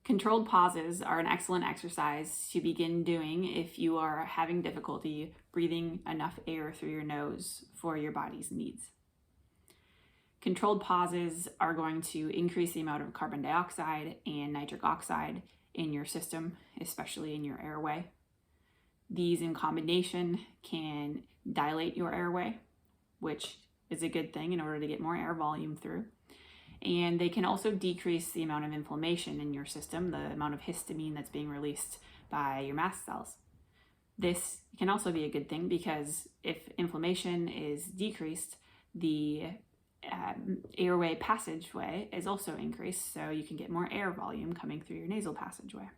Controlled pauses are an excellent exercise to begin doing if you are having difficulty breathing enough air through your nose for your body's needs. Controlled pauses are going to increase the amount of carbon dioxide and nitric oxide in your system, especially in your airway. These in combination can dilate your airway, which is a good thing in order to get more air volume through. And they can also decrease the amount of inflammation in your system, the amount of histamine that's being released by your mast cells. This can also be a good thing because if inflammation is decreased, the airway passageway is also increased, so you can get more air volume coming through your nasal passageway.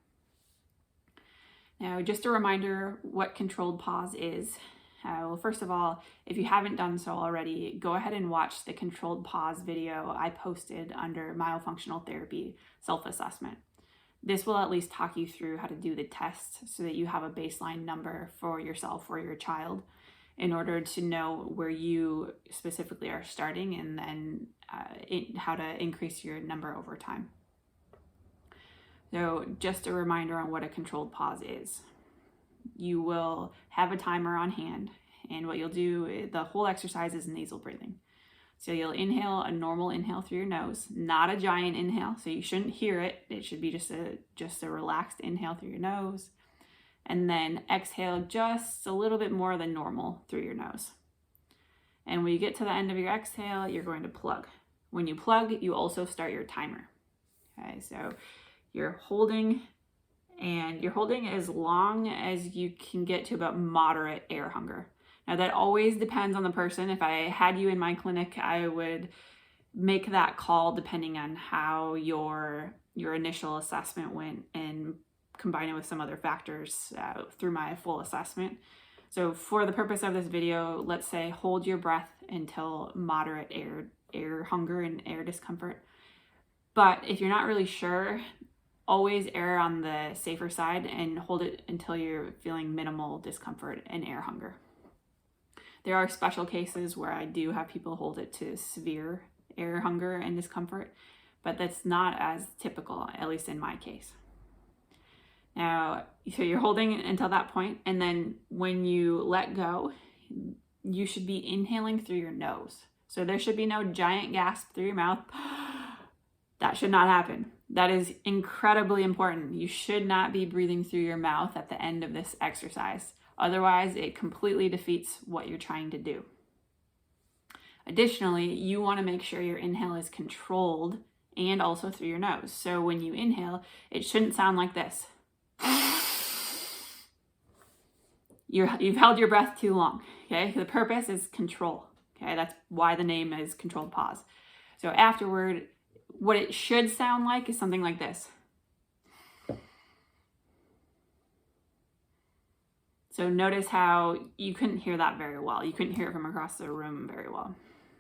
Now, just a reminder what controlled pause is. Well, first of all, if you haven't done so already, go ahead and watch the controlled pause video I posted under myofunctional therapy self-assessment. This will at least talk you through how to do the test so that you have a baseline number for yourself or your child in order to know where you specifically are starting and then how to increase your number over time. So just a reminder on what a controlled pause is. You will have a timer on hand, and what you'll do, the whole exercise is nasal breathing. So you'll inhale a normal inhale through your nose, not a giant inhale, so you shouldn't hear it. It should be just a relaxed inhale through your nose, and then exhale just a little bit more than normal through your nose. And when you get to the end of your exhale, you're going to plug. When you plug, you also start your timer. Okay, so you're holding as long as you can get to about moderate air hunger. Now that always depends on the person. If I had you in my clinic, I would make that call depending on how your initial assessment went and combine it with some other factors through my full assessment. So for the purpose of this video, let's say hold your breath until moderate air hunger and air discomfort. But if you're not really sure, always err on the safer side and hold it until you're feeling minimal discomfort and air hunger. There are special cases where I do have people hold it to severe air hunger and discomfort, but that's not as typical, at least in my case. Now, so you're holding it until that point, and then when you let go, you should be inhaling through your nose. So there should be no giant gasp through your mouth. That should not happen. That is incredibly important. You should not be breathing through your mouth at the end of this exercise. Otherwise, it completely defeats what you're trying to do. Additionally, you want to make sure your inhale is controlled and also through your nose. So when you inhale, it shouldn't sound like this. You've held your breath too long, okay? The purpose is control, okay? That's why the name is controlled pause. So afterward, what it should sound like is something like this. So notice how you couldn't hear that very well. You couldn't hear it from across the room very well.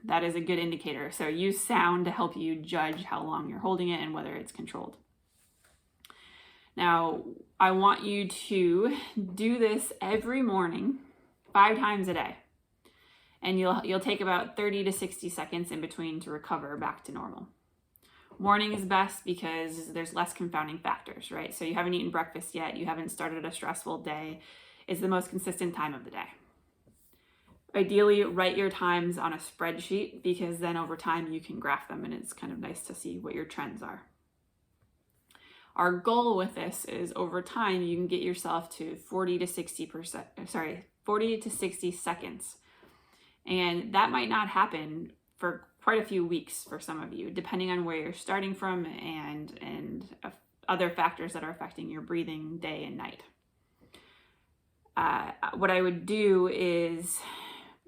That is a good indicator. So use sound to help you judge how long you're holding it and whether it's controlled. Now, I want you to do this every morning, 5 times a day. And you'll take about 30 to 60 seconds in between to recover back to normal. Morning is best because there's less confounding factors, right? So you haven't eaten breakfast yet, you haven't started a stressful day. It's the most consistent time of the day. Ideally, write your times on a spreadsheet because then over time you can graph them and it's kind of nice to see what your trends are. Our goal with this is over time you can get yourself to 40 to 60 seconds. And that might not happen for quite a few weeks for some of you, depending on where you're starting from and other factors that are affecting your breathing day and night. What I would do is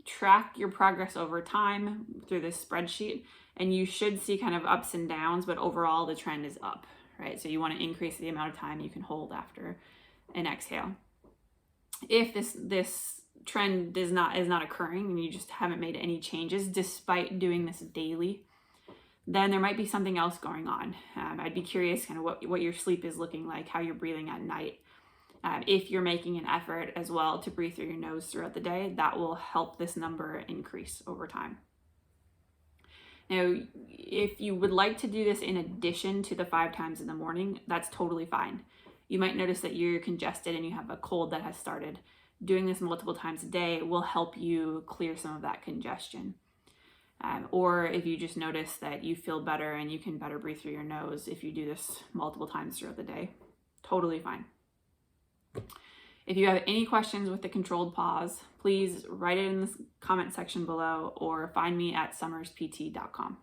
track your progress over time through this spreadsheet, and you should see kind of ups and downs, but overall the trend is up, right? So you want to increase the amount of time you can hold after an exhale. If this trend is not occurring and you just haven't made any changes despite doing this daily, then there might be something else going on. I'd be curious kind of what your sleep is looking like, how you're breathing at night. If you're making an effort as well to breathe through your nose throughout the day, that will help this number increase over time. Now, if you would like to do this in addition to the 5 times in the morning, that's totally fine. You might notice that you're congested and you have a cold that has started. Doing this multiple times a day will help you clear some of that congestion. Or if you just notice that you feel better and you can better breathe through your nose if you do this multiple times throughout the day, totally fine. If you have any questions with the controlled pause, please write it in the comment section below or find me at summerspt.com.